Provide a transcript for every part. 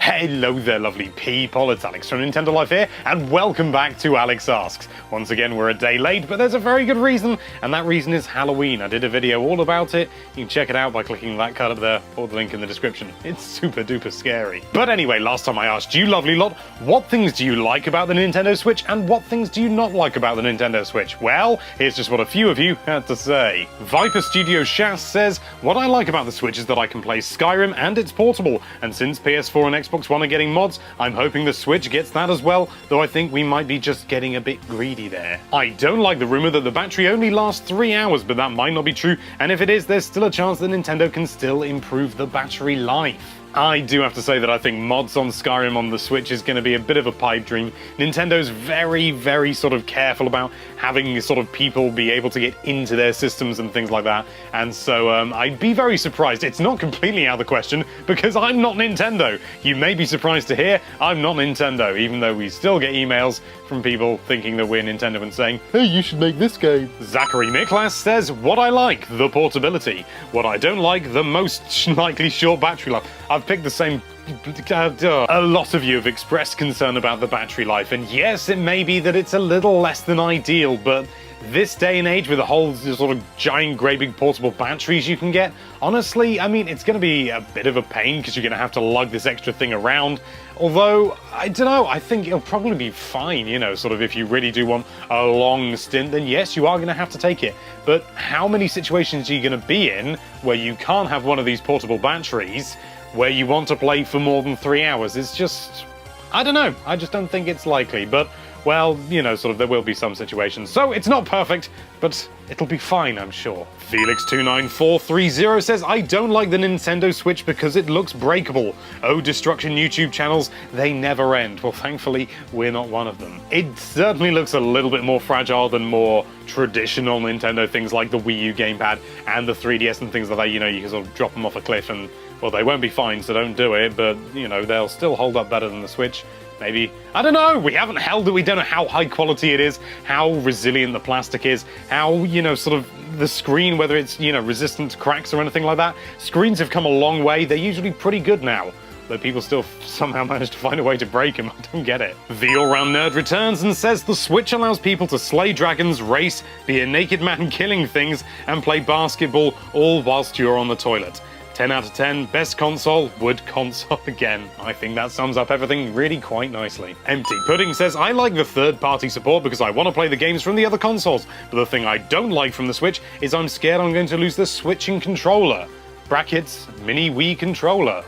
Hello there, lovely people. It's Alex from Nintendo Life here, and welcome back to Alex Asks. Once again, we're a day late, but there's a very good reason, and that reason is Halloween. I did a video all about it. You can check it out by clicking that card up there, or the link in the description. It's super duper scary. But anyway, last time I asked you, lovely lot, what things do you like about the Nintendo Switch, and what things do you not like about the Nintendo Switch? Well, here's just what a few of you had to say. Viper Studio Shas says, what I like about the Switch is that I can play Skyrim and it's portable, and since PS4 and Xbox One are getting mods, I'm hoping the Switch gets that as well, though I think we might be just getting a bit greedy there. I don't like the rumor that the battery only lasts 3 hours, but that might not be true, and if it is, there's still a chance that Nintendo can still improve the battery life. I do have to say that I think mods on Skyrim on the Switch is going to be a bit of a pipe dream. Nintendo's very sort of careful about having sort of people be able to get into their systems and things like that, and so I'd be very surprised. It's not completely out of the question, because I'm not Nintendo. You may be surprised to hear I'm not Nintendo, even though we still get emails from people thinking that we're Nintendo and saying, hey, you should make this game. Zachary Miklas says, what I like, the portability. What I don't like, the most likely short battery life. I've picked the same. A lot of you have expressed concern about the battery life, and yes, it may be that it's a little less than ideal, but this day and age with the whole sort of giant, great big portable batteries you can get, honestly, I mean, it's going to be a bit of a pain because you're going to have to lug this extra thing around. Although, I don't know, I think it'll probably be fine, you know, sort of if you really do want a long stint, then yes, you are going to have to take it. But how many situations are you going to be in where you can't have one of these portable batteries where you want to play for more than 3 hours? It's just, I don't know, I just don't think it's likely, but, well, you know, sort of there will be some situations. So it's not perfect, but it'll be fine, I'm sure. Felix29430 says, I don't like the Nintendo Switch because it looks breakable. Oh, Destruction YouTube channels, they never end. Well, thankfully, we're not one of them. It certainly looks a little bit more fragile than more traditional Nintendo things like the Wii U gamepad and the 3DS and things like that. You know, you can sort of drop them off a cliff and, well, they won't be fine, so don't do it, but, you know, they'll still hold up better than the Switch. Maybe. I don't know, we haven't held it, we don't know how high quality it is, how resilient the plastic is, how, you know, sort of the screen, whether it's, you know, resistant to cracks or anything like that. Screens have come a long way, they're usually pretty good now, but people still somehow manage to find a way to break them. I don't get it. The All-Round Nerd returns and says the Switch allows people to slay dragons, race, be a naked man killing things, and play basketball all whilst you're on the toilet. 10 out of 10, best console, would console again. I think that sums up everything really quite nicely. Empty Pudding says, I like the third-party support because I want to play the games from the other consoles, but the thing I don't like from the Switch is I'm scared I'm going to lose the switching controller. Brackets, mini Wii controller.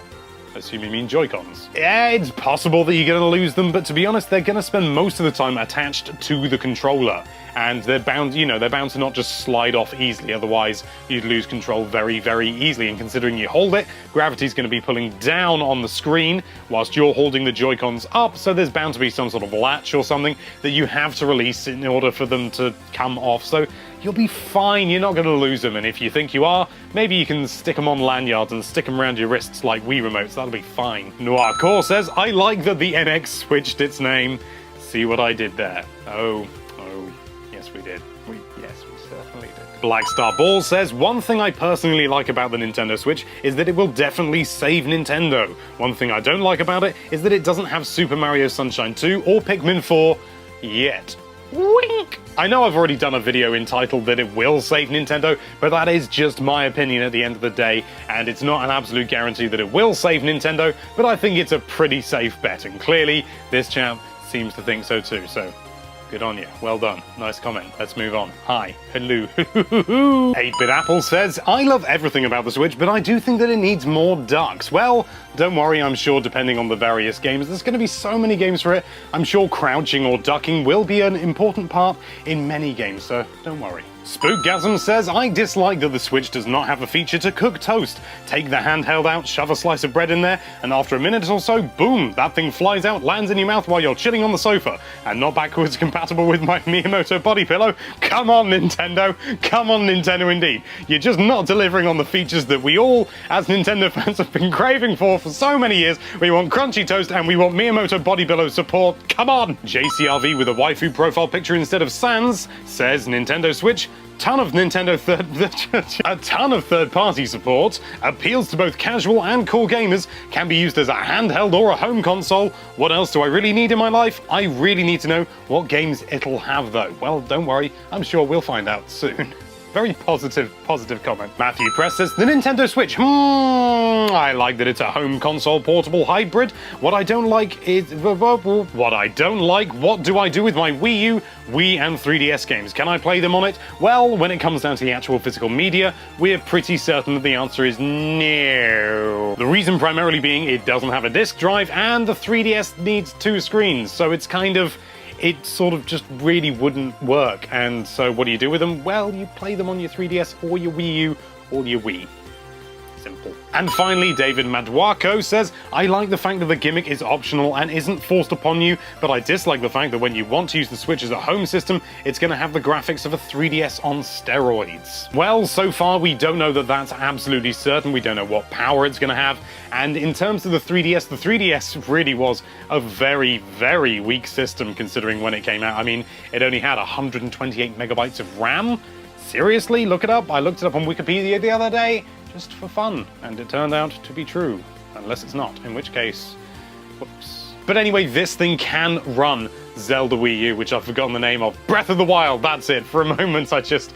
Assume you mean Joy-Cons. Yeah, it's possible that you're going to lose them, but to be honest, they're going to spend most of the time attached to the controller. And they're bound, you know, they're bound to not just slide off easily, otherwise you'd lose control very easily. And considering you hold it, gravity's going to be pulling down on the screen whilst you're holding the Joy-Cons up, so there's bound to be some sort of latch or something that you have to release in order for them to come off. So you'll be fine, you're not going to lose them, and if you think you are, maybe you can stick them on lanyards and stick them around your wrists like Wii remotes, that'll be fine. Noir Core says, I like that the NX switched its name. See what I did there? Oh, yes we did. Yes, we certainly did. Black Star Ball says, one thing I personally like about the Nintendo Switch is that it will definitely save Nintendo. One thing I don't like about it is that it doesn't have Super Mario Sunshine 2 or Pikmin 4 yet. Wink! I know I've already done a video entitled that it will save Nintendo, but that is just my opinion at the end of the day, and it's not an absolute guarantee that it will save Nintendo, but I think it's a pretty safe bet, and clearly this chap seems to think so too, so good on you. Well done. Nice comment. Let's move on. Hi. Hello. 8-Bit Apple says, I love everything about the Switch, but I do think that it needs more ducks. Well, don't worry, I'm sure depending on the various games, there's going to be so many games for it. I'm sure crouching or ducking will be an important part in many games, so don't worry. Spookgasm says, I dislike that the Switch does not have a feature to cook toast. Take the handheld out, shove a slice of bread in there, and after a minute or so, boom, that thing flies out, lands in your mouth while you're chilling on the sofa. And not backwards compatible with my Miyamoto body pillow? Come on, Nintendo. Come on, Nintendo indeed. You're just not delivering on the features that we all, as Nintendo fans, have been craving for so many years. We want crunchy toast and we want Miyamoto body pillow support. Come on! JCRV with a waifu profile picture instead of Sans says, Nintendo Switch, ton of a ton of third-party support, appeals to both casual and core gamers, can be used as a handheld or a home console. What else do I really need in my life? I really need to know what games it'll have though. Well, don't worry, I'm sure we'll find out soon. Very positive comment. Matthew Press says, the Nintendo Switch. I like that it's a home console portable hybrid. What I don't like is... What do I do with my Wii U, Wii and 3DS games? Can I play them on it? Well, when it comes down to the actual physical media, we're pretty certain that the answer is no. The reason primarily being it doesn't have a disk drive and the 3DS needs 2 screens, so it's kind of... it sort of just really wouldn't work. And so what do you do with them? Well, you play them on your 3DS or your Wii U or your Wii. Simple. And finally, David Madwako says, I like the fact that the gimmick is optional and isn't forced upon you, but I dislike the fact that when you want to use the Switch as a home system, it's going to have the graphics of a 3DS on steroids. Well, so far we don't know that that's absolutely certain. We don't know what power it's going to have. And in terms of the 3DS really was a very, very weak system considering when it came out. I mean, it only had 128 megabytes of RAM. Seriously? Look it up. I looked it up on Wikipedia the other day. Just for fun, and it turned out to be true. Unless it's not, in which case, whoops. But anyway, this thing can run Zelda Wii U, which I've forgotten the name of. Breath of the Wild, that's it. For a moment, I just...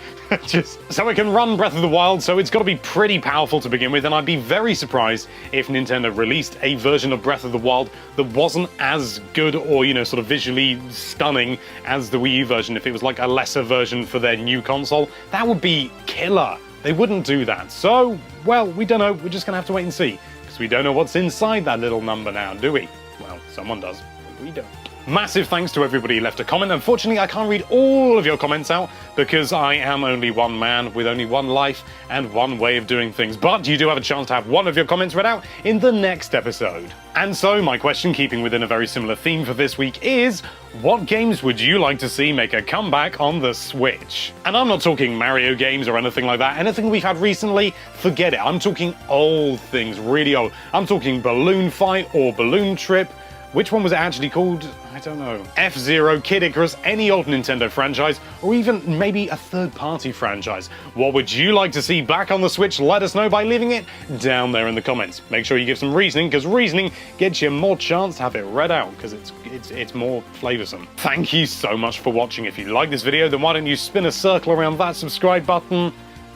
So it can run Breath of the Wild, so it's got to be pretty powerful to begin with, and I'd be very surprised if Nintendo released a version of Breath of the Wild that wasn't as good or, you know, sort of visually stunning as the Wii U version. If it was like a lesser version for their new console, that would be killer. They wouldn't do that. So, well, we don't know. We're just going to have to wait and see. Because we don't know what's inside that little number now, do we? Well, someone does, but we don't. Massive thanks to everybody who left a comment. Unfortunately, I can't read all of your comments out because I am only one man with only one life and one way of doing things. But you do have a chance to have one of your comments read out in the next episode. And so my question, keeping within a very similar theme for this week, is what games would you like to see make a comeback on the Switch? And I'm not talking Mario games or anything like that. Anything we've had recently, forget it. I'm talking old things, really old. I'm talking Balloon Fight or Balloon Trip. Which one was it actually called? I don't know. F-Zero, Kid Icarus, any old Nintendo franchise, or even maybe a third-party franchise. What would you like to see back on the Switch? Let us know by leaving it down there in the comments. Make sure you give some reasoning, because reasoning gets you more chance to have it read out, because it's more flavoursome. Thank you so much for watching. If you like this video, then why don't you spin a circle around that subscribe button?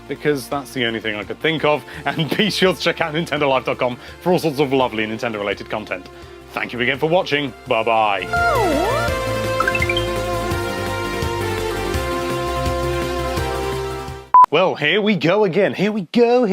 Because that's the only thing I could think of. And be sure to check out NintendoLife.com for all sorts of lovely Nintendo-related content. Thank you again for watching. Bye-bye. Well, here we go again. Here we go.